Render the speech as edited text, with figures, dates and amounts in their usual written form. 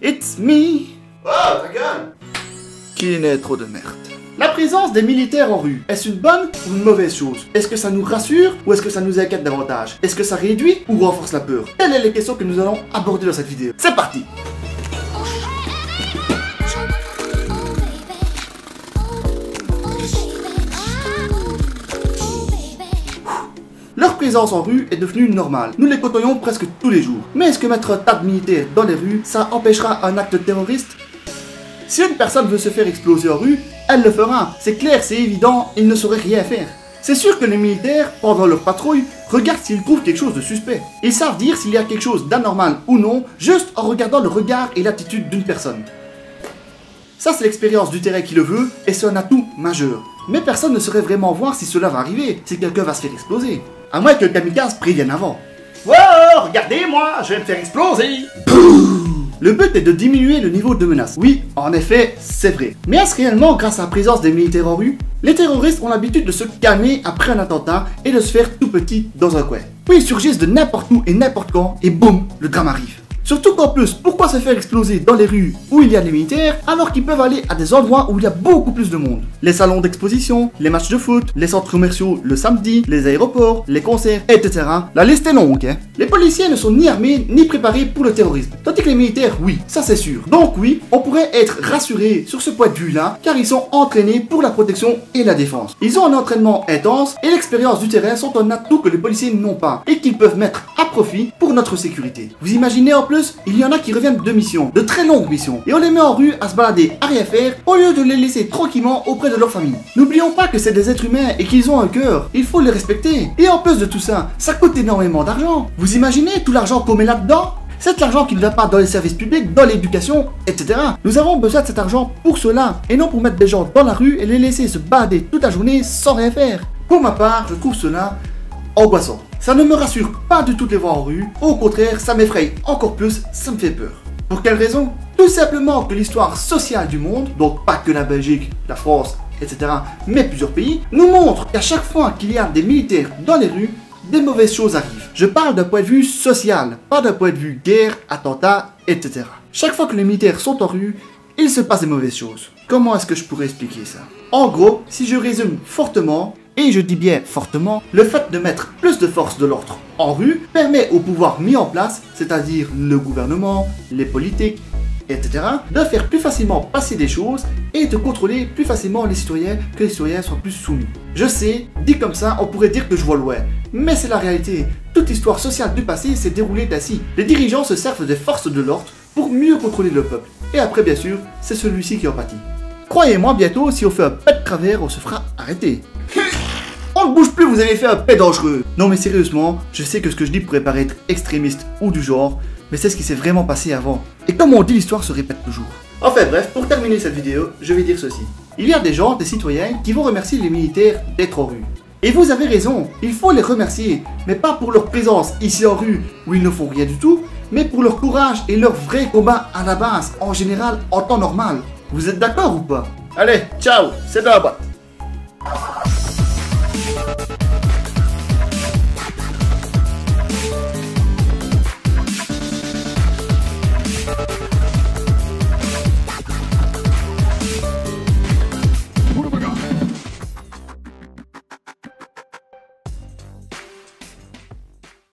It's me. Oh, ta gueule! Qui n'est trop de merde. La présence des militaires en rue, est-ce une bonne ou une mauvaise chose? Est-ce que ça nous rassure ou est-ce que ça nous inquiète davantage? Est-ce que ça réduit ou renforce la peur? Telles sont les questions que nous allons aborder dans cette vidéo. C'est parti! Leur présence en rue est devenue normale. Nous les côtoyons presque tous les jours. Mais est-ce que mettre un tas de militaires dans les rues, ça empêchera un acte terroriste? Si une personne veut se faire exploser en rue, elle le fera. C'est clair, c'est évident, ils ne sauraient rien faire. C'est sûr que les militaires, pendant leur patrouille, regardent s'ils trouvent quelque chose de suspect. Ils savent dire s'il y a quelque chose d'anormal ou non, juste en regardant le regard et l'attitude d'une personne. Ça, c'est l'expérience du terrain qui le veut, et c'est un atout majeur. Mais personne ne saurait vraiment voir si cela va arriver, si quelqu'un va se faire exploser. À moins que le kamikaze prévienne avant. Wow, regardez-moi, je vais me faire exploser! Le but est de diminuer le niveau de menace. Oui, en effet, c'est vrai. Mais est-ce réellement grâce à la présence des militaires en rue? Les terroristes ont l'habitude de se calmer après un attentat et de se faire tout petit dans un coin. Puis ils surgissent de n'importe où et n'importe quand et boum, le drame arrive. Surtout qu'en plus, pourquoi se faire exploser dans les rues où il y a des militaires alors qu'ils peuvent aller à des endroits où il y a beaucoup plus de monde? Les salons d'exposition, les matchs de foot, les centres commerciaux le samedi, les aéroports, les concerts, etc. La liste est longue, hein. Les policiers ne sont ni armés ni préparés pour le terrorisme. Tandis que les militaires, oui, ça c'est sûr. Donc oui, on pourrait être rassuré sur ce point de vue-là, car ils sont entraînés pour la protection et la défense. Ils ont un entraînement intense et l'expérience du terrain sont un atout que les policiers n'ont pas et qu'ils peuvent mettre à profit pour notre sécurité. Vous imaginez en plus, il y en a qui reviennent de missions, de très longues missions, et on les met en rue à se balader à rien faire au lieu de les laisser tranquillement auprès de leur famille. N'oublions pas que c'est des êtres humains et qu'ils ont un cœur, il faut les respecter. Et en plus de tout ça, ça coûte énormément d'argent. Vous imaginez tout l'argent qu'on met là-dedans? C'est de l'argent qui ne va pas dans les services publics, dans l'éducation, etc. Nous avons besoin de cet argent pour cela, et non pour mettre des gens dans la rue et les laisser se balader toute la journée sans rien faire. Pour ma part, je trouve cela angoissant. Ça ne me rassure pas du tout de les voir en rue, au contraire, ça m'effraie encore plus, ça me fait peur. Pour quelle raison? Tout simplement que l'histoire sociale du monde, donc pas que la Belgique, la France, etc., mais plusieurs pays, nous montre qu'à chaque fois qu'il y a des militaires dans les rues, des mauvaises choses arrivent. Je parle d'un point de vue social, pas d'un point de vue guerre, attentat, etc. Chaque fois que les militaires sont en rue, il se passe des mauvaises choses. Comment est-ce que je pourrais expliquer ça? En gros, si je résume fortement, et je dis bien fortement, le fait de mettre plus de force de l'ordre en rue permet au pouvoir mis en place, c'est-à-dire le gouvernement, les politiques, etc., de faire plus facilement passer des choses et de contrôler plus facilement les citoyens, que les citoyens soient plus soumis. Je sais, dit comme ça, on pourrait dire que je vois loin, mais c'est la réalité. Toute histoire sociale du passé s'est déroulée ainsi. Les dirigeants se servent des forces de l'ordre pour mieux contrôler le peuple. Et après, bien sûr, c'est celui-ci qui en pâtit. Croyez-moi, bientôt, si on fait un pet de travers, on se fera arrêter. On ne bouge plus, vous avez fait un pet dangereux. Non mais sérieusement, je sais que ce que je dis pourrait paraître extrémiste ou du genre, mais c'est ce qui s'est vraiment passé avant. Et comme on dit, l'histoire se répète toujours. Enfin bref, pour terminer cette vidéo, je vais dire ceci. Il y a des gens, des citoyens, qui vont remercier les militaires d'être en rue. Et vous avez raison, il faut les remercier, mais pas pour leur présence ici en rue, où ils ne font rien du tout, mais pour leur courage et leur vrai combat à la base, en général, en temps normal. Vous êtes d'accord ou pas? Allez, ciao, c'est dans la boîte.